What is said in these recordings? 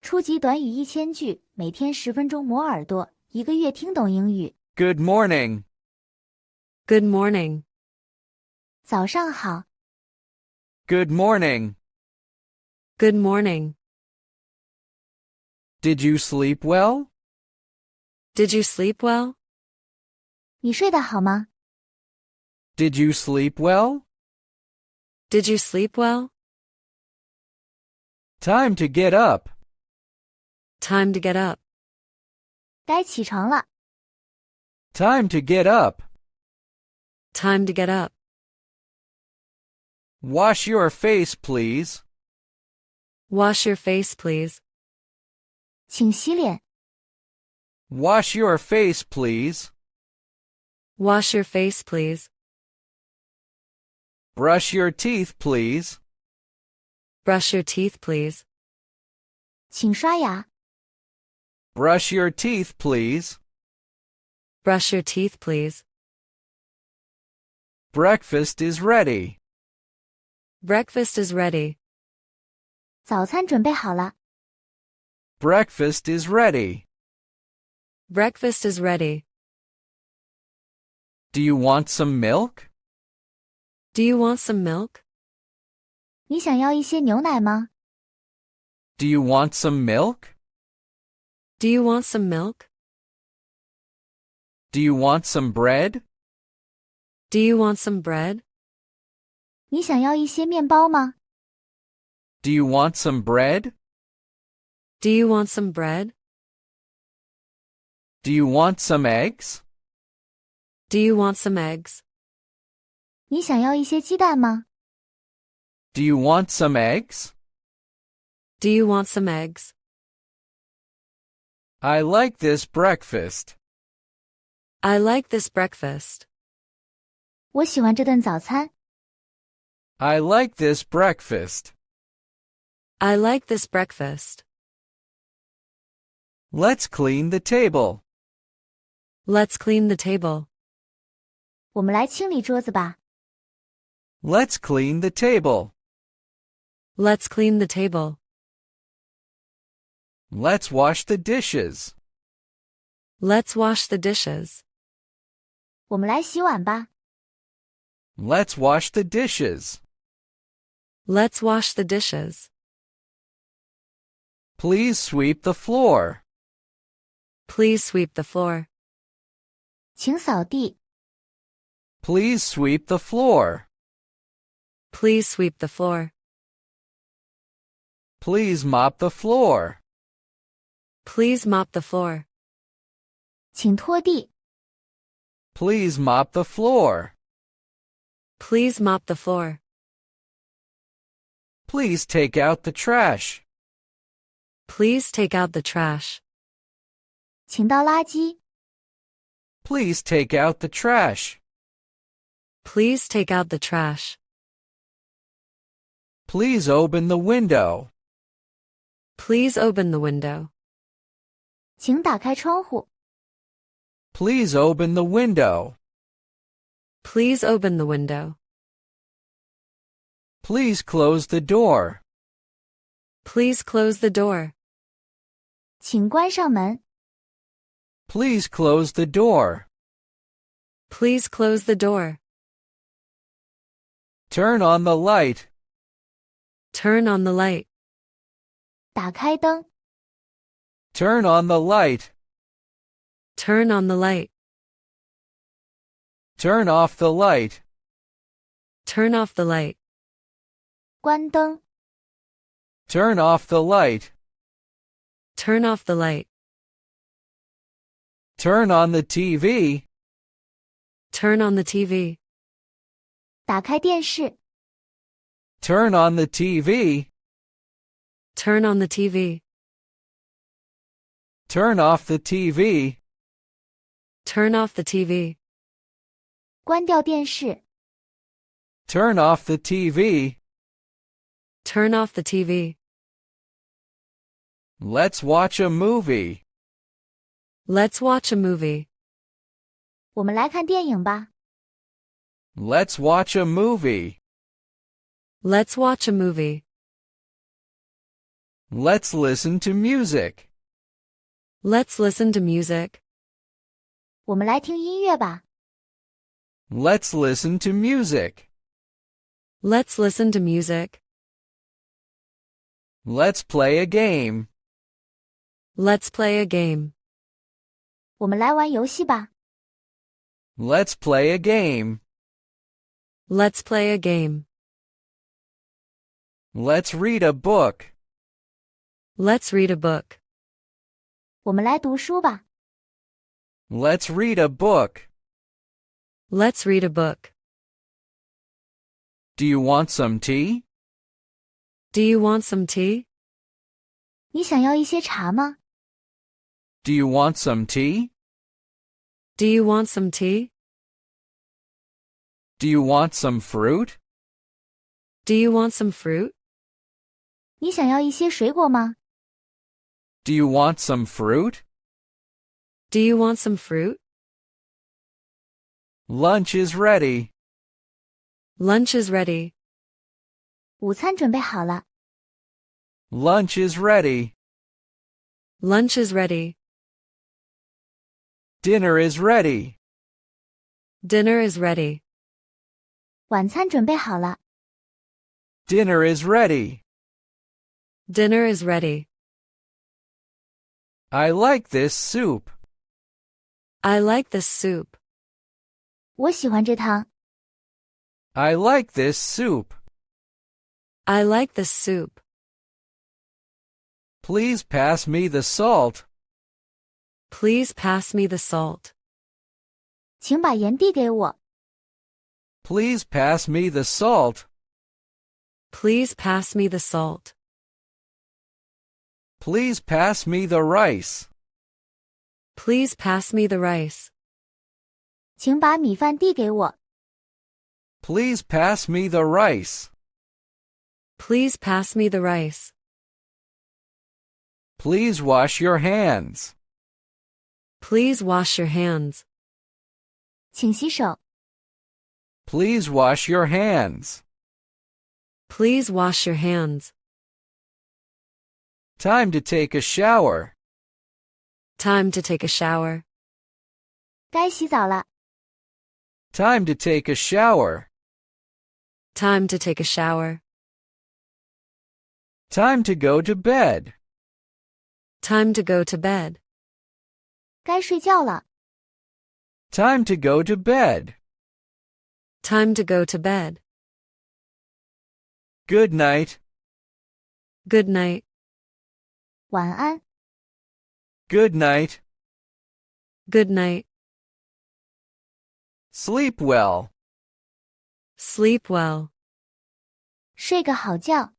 初级短语1000句，每天10分钟磨耳朵，一个月听懂英语。 Good morning. Good morning. 早上好。 Good morning. Good morning. Did you sleep well? Did you sleep well? 你睡得好吗？ Did you sleep well? Did you sleep well? Time to get up. Time to get up. 该起床了。 Time to get up. Time to get up. Wash your face, please. Wash your face, please. 请洗脸。 Wash your face, please. Wash your face, please. Brush your teeth, please. Brush your teeth, please. 请刷牙。 Brush your teeth, please. Brush your teeth, please. Breakfast is ready. Breakfast is ready. 早餐准备好了。 Breakfast is ready. Breakfast is ready. Do you want some milk? Do you want some milk? 你想要一些牛奶吗？ Do you want some milk? Do you want some milk? Do you want some bread? Do you want some bread? 你想要一些面包吗？ Do you want some bread? Do you want some bread? Do you want some eggs? Do you want some eggs? 你想要一些鸡蛋吗？ Do you want some eggs? Do you want some eggs? I like this breakfast. I like this breakfast. 我喜欢这顿早餐。 I like this breakfast. I like this breakfast. Let's clean the table. Let's clean the table. 我们来清理桌子吧。 Let's clean the table. Let's clean the table. Let's wash the dishes. Let's wash the dishes. 我们来洗碗吧。 Let's wash the dishes. Let's wash the dishes. Please sweep the floor. Please sweep the floor. 请扫地。 Please sweep the floor. Please sweep the floor. Please mop the floor. Please mop the floor. 请拖地。 Please mop the floor. Please mop the floor. Please take out the trash. Please take out the trash. 请倒垃圾。 Please take out the trash. Please take out the trash. Please open the window. Please open the window. 请打开窗户。 Please open the window. Please open the window. Please close the door. Please close the door. 请关上门。 Please close the door. Please close the door. Turn on the light. Turn on the light. 打开灯。 Turn on the light. Turn on the light. Turn off the light. Turn off the light. 关灯。 Turn off the light. Turn off the light. Turn on the TV. Turn on the TV. 打开电视。 Turn on the TV. Turn on the TV. Turn off the TV. Turn off the TV. 关掉电视。 Turn off the TV. Turn off the TV. Let's watch a movie. Let's watch a movie. 我们来看电影吧。 Let's watch a movie. Let's watch a movie. Let's listen to music. Let's listen to music. 我们来听音乐吧。Let's listen to music. Let's listen to music. Let's play a game. Let's play a game. 我们来玩游戏吧。Let's play a game. Let's play a game. Let's read a book. Let's read a book. 我们来读书吧。Let's read a book. Let's read a book. Do you want some tea? Do you want some tea? 你想要一些茶吗？ Do you want some tea? Do you want some tea? Do you want some fruit? Do you want some fruit? 你想要一些水果吗？ Do you want some fruit? Do you want some fruit? Lunch is ready. Lunch is ready. 午餐准备好了。 Lunch is ready. Lunch is ready. Dinner is ready. Dinner is ready. 晚餐准备好了。 Dinner is ready. Dinner is ready. I like this soup. I like this soup. 我喜欢这汤。 I like this soup. I like this soup. Please pass me the salt. Please pass me the salt. 请把盐递给我。 Please pass me the salt. Please pass me the salt. Please pass me the rice. Please pass me the rice. 请把米饭递给我。 Please pass me the rice. Please pass me the rice. Please wash your hands. Please wash your hands. 请洗手。 Please wash your hands. Please wash your hands. Time to take a shower. Time to take a shower. 该洗澡了。 Time to take a shower. Time to take a shower. Time to go to bed. Time to go to bed. 该睡觉了。 Time to go to bed. Time to go to bed. Good night. Good night. 晚安。 Good night. Good night. Sleep well. Sleep well. 睡个好觉。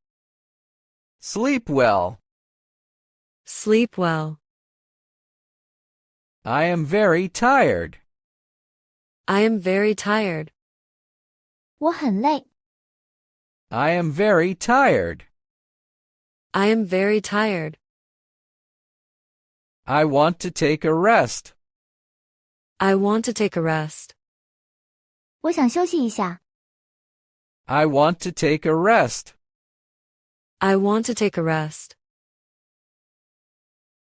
Sleep well. Sleep well. I am very tired. I am very tired. 我很累。 I am very tired. I am very tired. I want to take a rest. I want to take a rest. 我想休息一下。 I want to take a rest. I want to take a rest.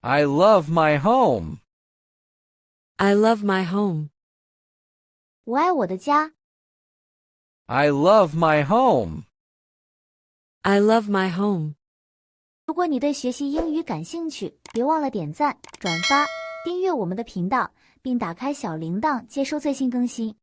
I love my home. I love my home. 我爱我的家。 I love my home. I love my home. 如果你对学习英语感兴趣，别忘了点赞、转发、订阅我们的频道，并打开小铃铛接收最新更新。